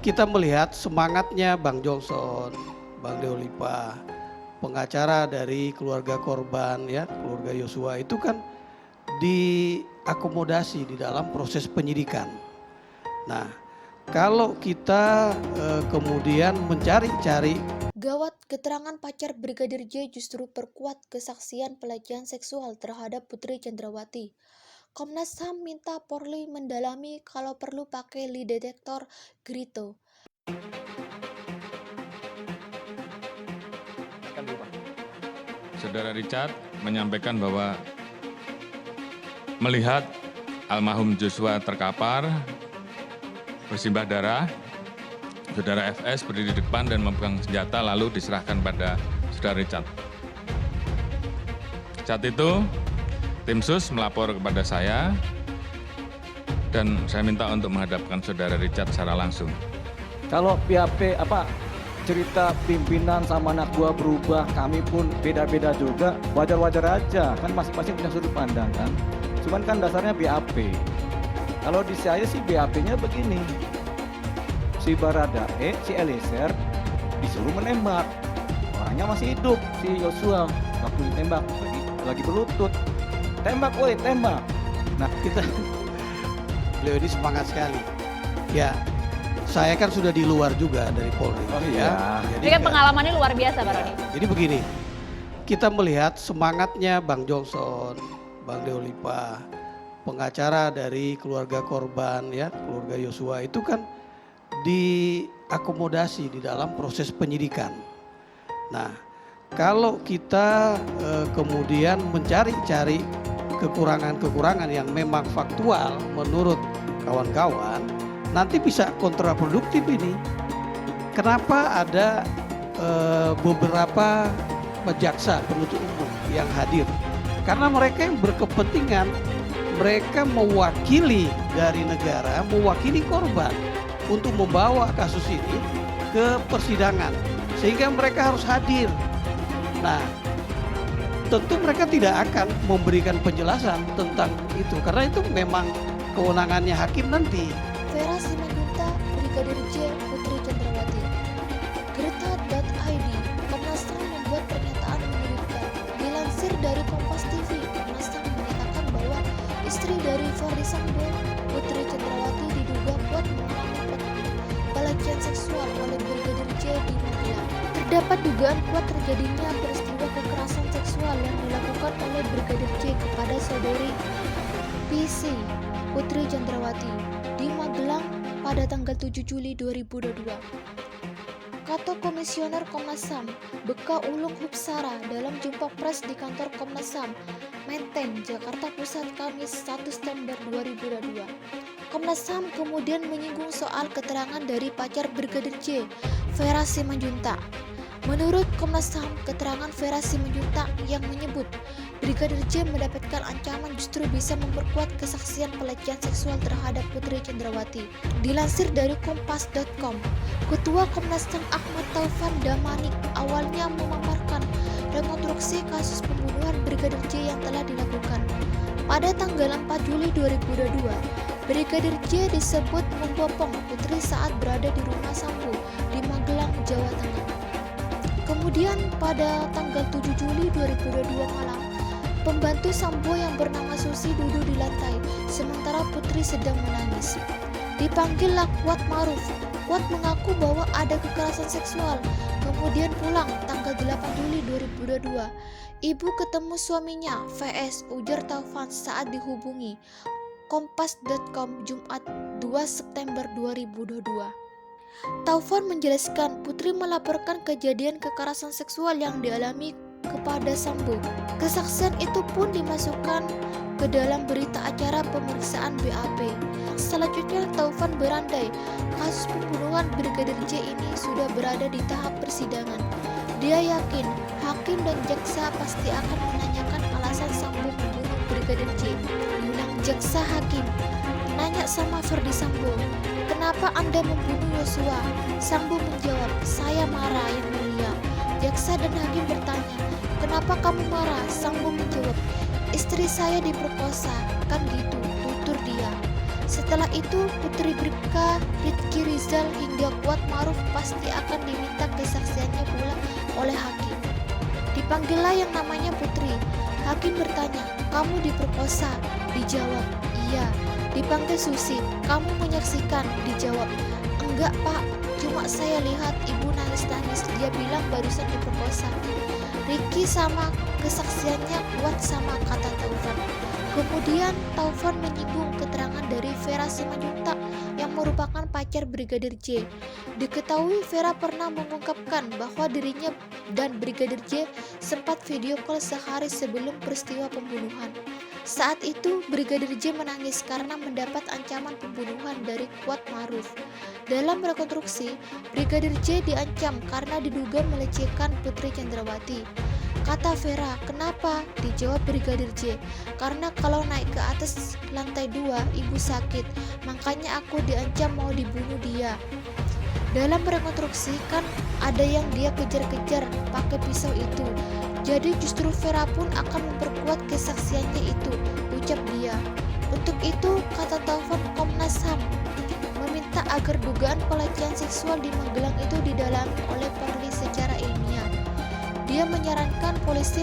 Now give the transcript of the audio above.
kita melihat semangatnya Bang Johnson, Bang Deolipa, pengacara dari keluarga korban ya, keluarga Yosua itu kan diakomodasi di dalam proses penyidikan. Nah, kalau kita kemudian mencari-cari. Gawat, keterangan pacar Brigadir J justru perkuat kesaksian pelecehan seksual terhadap Putri Chandrawati. Komnas HAM minta Polri mendalami kalau perlu pakai lie detektor Grito. Saudara Richard menyampaikan bahwa melihat almarhum Joshua terkapar, bersimbah darah, Saudara FS berdiri di depan dan memegang senjata lalu diserahkan pada Saudara Richard. Saat itu, tim SUS melapor kepada saya dan saya minta untuk menghadapkan Saudara Richard secara langsung. Kalau pihak cerita pimpinan sama anak buah berubah, kami pun beda-beda juga, wajar-wajar aja, kan masing-masing punya sudut pandang kan. Cuman kan dasarnya BAP. Kalau di saya sih BAP-nya begini, si Baradae, si Eliezer disuruh menembak, orangnya masih hidup, si Yosua waktu ditembak lagi berlutut, tembak woi tembak. Nah kita, beliau ini semangat sekali. Ya, saya kan sudah di luar juga dari Polri. Oh iya. Jadi kan pengalamannya luar biasa Pak Roni. Jadi begini, kita melihat semangatnya Bang Johnson, Bang Deolipa, pengacara dari keluarga korban ya, keluarga Yosua itu kan diakomodasi di dalam proses penyidikan. Nah, kalau kita kemudian mencari-cari kekurangan-kekurangan yang memang faktual menurut kawan-kawan, nanti bisa kontraproduktif ini. Kenapa ada beberapa jaksa penuntut umum yang hadir? Karena mereka yang berkepentingan, mereka mewakili dari negara, mewakili korban untuk membawa kasus ini ke persidangan. Sehingga mereka harus hadir. Nah, tentu mereka tidak akan memberikan penjelasan tentang itu. Karena itu memang kewenangannya hakim nanti. Vera Simanjuntak, Brigadir J, Putri Chandrawati. Gerta.id, Komnas HAM membuat pernyataan menyudutkan. Dilansir dari Kompas TV, Komnas HAM menyatakan bahwa istri dari Ferdy Sambo, Putri Chandrawati diduga kuat mengalami pelecehan seksual oleh Brigadir J di Magelang. Terdapat dugaan kuat terjadinya peristiwa kekerasan seksual yang dilakukan oleh Brigadir J kepada saudari PC, Putri Chandrawati, di Magelang pada tanggal 7 Juli 2022. Kata Komisioner Komnas HAM, Beka Ulung Hupsara dalam jumpa pers di kantor Komnas HAM, Menteng, Jakarta Pusat, Kamis 1 September 2022. Komnas HAM kemudian menyinggung soal keterangan dari pacar Brigadir J, Vera Simanjuntak. Menurut Komnas HAM, keterangan Vera Simanjuntak yang menyebut Brigadir J mendapatkan ancaman justru bisa memperkuat kesaksian pelecehan seksual terhadap Putri Chandrawati. Dilansir dari Kompas.com, Ketua Komnas HAM Ahmad Taufan Damanik awalnya memaparkan rekonstruksi kasus pembunuhan Brigadir J yang telah dilakukan. Pada tanggal 4 Juli 2022, Brigadir J disebut membopong Putri saat berada di rumah Sambo di Magelang, Jawa Tengah. Kemudian pada tanggal 7 Juli 2022 malam, pembantu Sambo yang bernama Susi duduk di lantai, sementara Putri sedang menangis. Dipanggillah Kuat Maruf. Kuat mengaku bahwa ada kekerasan seksual. Kemudian pulang tanggal 8 Juli 2022. Ibu ketemu suaminya, VS, ujar Taufan saat dihubungi. Kompas.com, Jumat 2 September 2022. Taufan menjelaskan Putri melaporkan kejadian kekerasan seksual yang dialami kepada Sambo. Kesaksian itu pun dimasukkan ke dalam berita acara pemeriksaan BAP. Selanjutnya Taufan berandai kasus pembunuhan Brigadir J ini sudah berada di tahap persidangan. Dia yakin hakim dan jaksa pasti akan menanyakan alasan Sambo membunuh Brigadir J. Ulang jaksa hakim, nanya sama Ferdy Sambo, kenapa Anda membunuh Yosua? Sambo menjawab, saya marah yang mulia. Jaksa dan hakim bertanya, kenapa kamu marah? Sambo menjawab, istri saya diperkosa, kan gitu, tutur dia. Setelah itu Putri Bribka, Rizky Rizal hingga pasti akan diminta kesaksiannya pula oleh hakim. Dipanggillah yang namanya Putri. Hakim bertanya, "Kamu diperkosa?" Dijawab, "Iya." Dipanggil Susi, "Kamu menyaksikan?" Dijawab, "Enggak, Pak. Cuma saya lihat ibu nangis-nangis. Dia bilang barusan diperkosa." Ricky sama kesaksiannya kuat sama kata Taufan. Kemudian Taufan menyinggung keterangan dari Vera Simanjuntak yang merupakan pacar Brigadir J. Diketahui Vera pernah mengungkapkan bahwa dirinya dan Brigadir J sempat video call sehari sebelum peristiwa pembunuhan. Saat itu Brigadir J menangis karena mendapat ancaman pembunuhan dari Kuat Maruf. Dalam rekonstruksi, Brigadir J diancam karena diduga melecehkan Putri Chandrawati. Kata Vera, "Kenapa?" Dijawab Brigadir J, "Karena kalau naik ke atas lantai 2, ibu sakit, makanya aku diancam mau dibunuh dia." Dalam rekonstruksi kan ada yang dia kejar-kejar pakai pisau itu. Jadi justru Vera pun akan memperkuat kesaksiannya itu, ucap dia. Untuk itu, kata Taufan, Komnas HAM meminta agar dugaan pelecehan seksual di Magelang itu didalami oleh polisi secara ilmiah. Dia menyarankan polisi